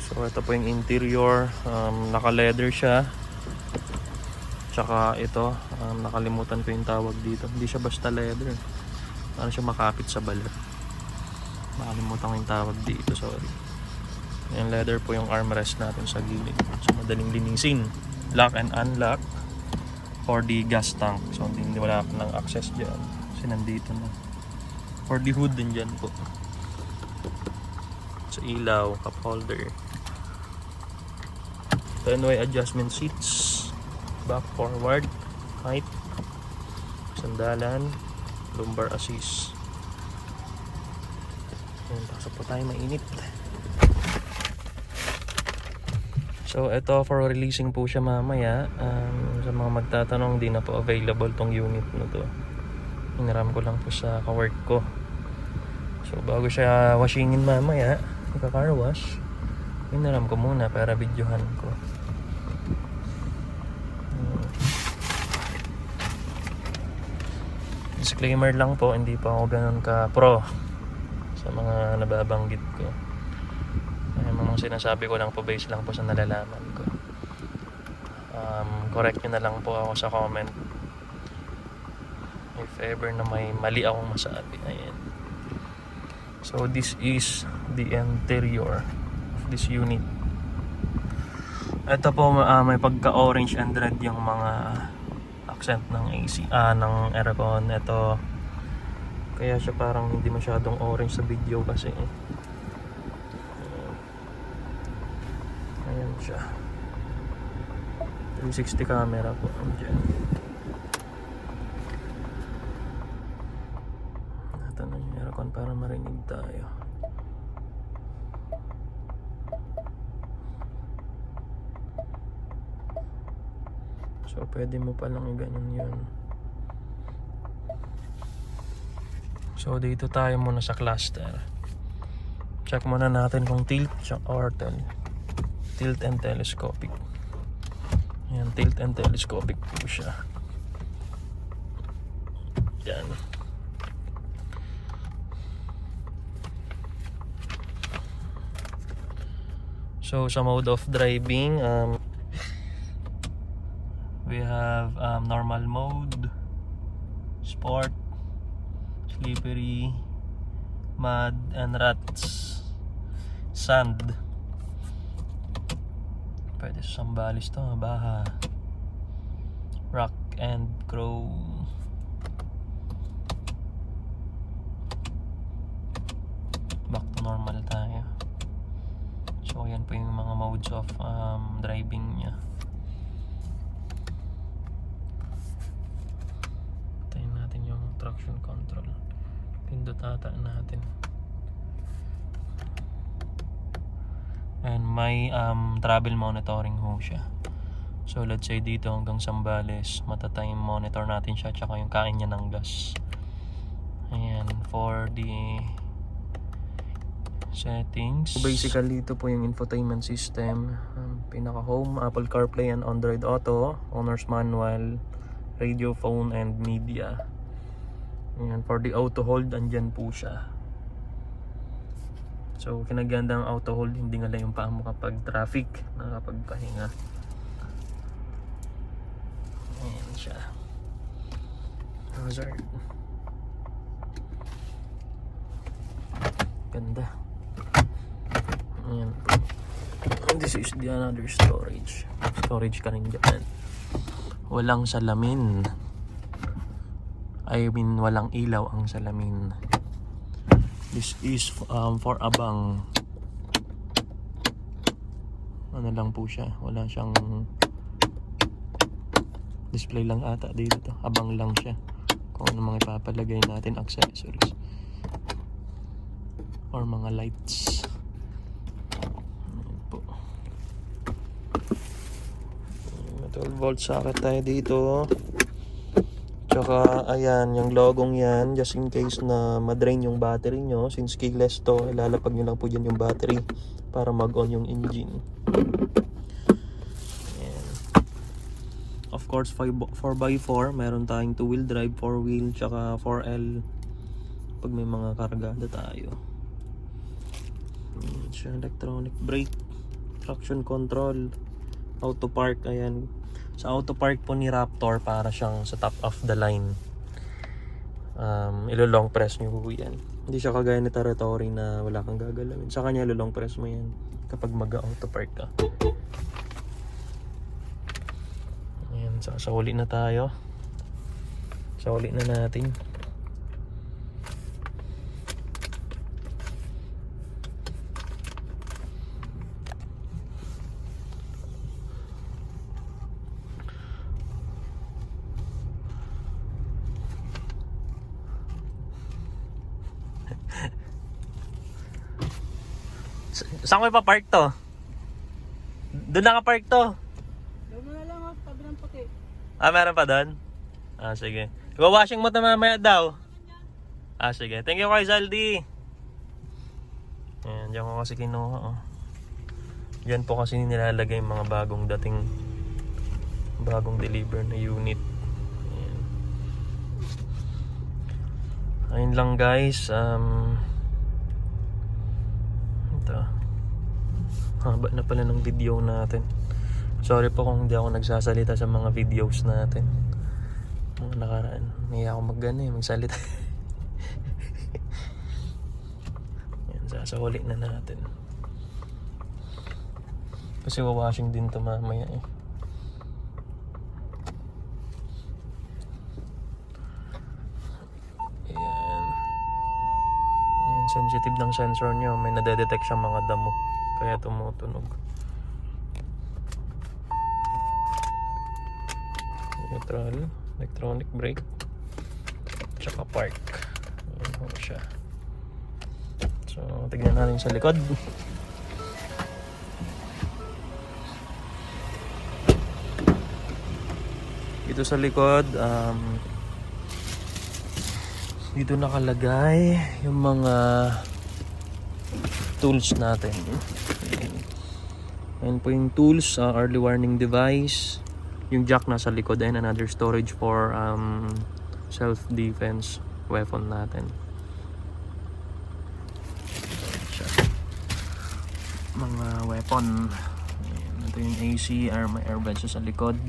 So ito po yung interior, naka leather siya. Tsaka ito, nakalimutan ko yung tawag dito. Hindi siya basta leather. Ano siya, makapit sa balat. Nakalimutan ko yung tawag dito, sorry. Yung leather po yung armrest natin sa gilid. So madaling linisin. Lock and unlock for the gas tank. So hindi wala ng access dyan. Kasi nandito na. For the hood din dyan po. Sa ilaw, cup holder. 10-way adjustment seats. Back, forward, height, sandalan, lumbar assist. Ayan, pasok po tayo, mainit. So ito, for releasing po siya mamaya. Sa mga magtatanong, di na po available tong unit na to. Hiniram ko lang po sa kawork ko. So bago siya washingin mamaya, ika-car wash, hiniram ko muna para videohan ko. Disclaimer lang po, hindi pa ako ganun ka pro sa mga nababanggit ko. Ay, mga sinasabi ko lang po, based lang po sa nalalaman ko. Correct nyo na lang po ako sa comment if ever na may mali akong masabi. Ayan. So this is the interior of this unit. Ito po, may pagka orange and red yung mga accent ng AC, ng aircon. Ito, kaya siya parang hindi masyadong orange sa video kasi ayan siya, 360 camera po andyan. Natanong yung aircon para marinig tayo. So pwede mo palang i-ganon yun. So dito tayo muna sa cluster. Check muna natin kung tilt or tilt and telescopic. Ayan, tilt and telescopic po siya. Yan. So sa mode of driving, we have normal mode, sport, slippery, mud and ruts, sand. Pwede sa sambalis to, baha, rock and crow. Back to normal tayo. So yan po yung mga modes of driving niya. Traction control, pindot ata natin, and may travel monitoring ho siya. So let's say dito hanggang Zambales, matatime monitor natin siya, tsaka yung kain niya ng gas. Ayan, for the settings, so basically dito po yung infotainment system, pinaka home, Apple CarPlay and Android Auto, owner's manual, radio, phone and media. Ayan, for the auto hold, andyan po siya. So kinaganda ng auto hold, hindi nga lang yung paa mo kapag traffic, nakakapagpahinga. Ayan siya. Hazard. Ganda. Ayan. And this is the another storage. Storage ka rin dyan. Walang salamin. I mean, walang ilaw ang salamin. This is for abang. Ano lang po siya, wala siyang display lang ata dito. Abang lang siya kung ano mga ipapalagay natin, accessories or mga lights. Ayan po. 12 volt socket tayo dito. Tsaka ayan, yung logong yan, just in case na madrain yung battery nyo, since keyless to, ilalapag nyo lang po dyan yung battery para mag-on yung engine. Ayan. Of course, 4x4, meron tayong 2-wheel drive, 4-wheel, tsaka 4L pag may mga kargada tayo. Ayan siya, electronic brake, traction control, auto park. Ayan, sa auto park po ni Raptor, para siyang sa top of the line. Ilo-long press nyo po yan. Hindi siya kagaya ni Territory na wala kang gagalawin. Sa kanya ilo-long press mo yan kapag mag-auto park ka. Ayan, sasauli na tayo. Sauli na natin. Saan ko ipapark to? Doon naka-park to. Doon mo na lang ako, tabi ng puti. Meron pa doon? Sige. Iwa-washing mo na mamaya daw. Sige. Thank you kay Zaldi. Ayan, diyan ko kasi kinuha. Diyan po kasi nilalagay yung mga bagong dating, bagong deliver na unit. Ayan. Ayun lang guys. Ito. Haba na pala ng video natin. Sorry po kung hindi ako nagsasalita sa mga videos natin. Mga nakaraan. May ako magsalita. Yan, sasahuli na natin. Kasi wawashing din ito mamaya eh. Ayan. Ayan, sensitive ng sensor nyo. May nadedetect siyang mga damo. Kaya tumutunog. Neutral, electronic brake, tsaka park. Ayan siya. So, tignan natin sa likod. Dito sa likod, dito nakalagay yung mga tools natin. Ayan po yung tools, early warning device, yung jack nasa likod, and another storage for self-defense weapon natin. Mga weapon. Ayan, ito yung AC, may airbags sa likod,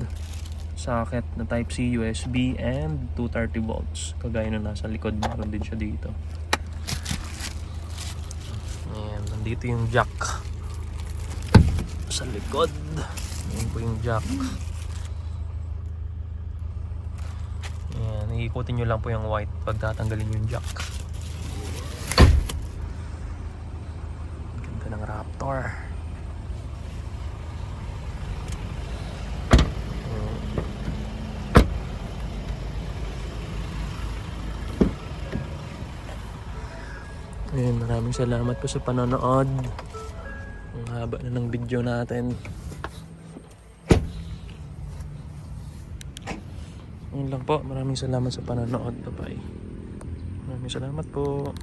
socket na type C, USB, and 230 volts. Kagaya na nasa likod, meron din siya dito. Ayan, nandito yung jack sa likod. Ayan po yung jack. Ayan, iikutin nyo lang po yung white pag tatanggalin yung jack. Ganda ng Raptor. Ayan, maraming salamat po sa panonood. Ang haba na ng video natin. Yun lang po. Maraming salamat sa panonood. Bye-bye. Maraming salamat po.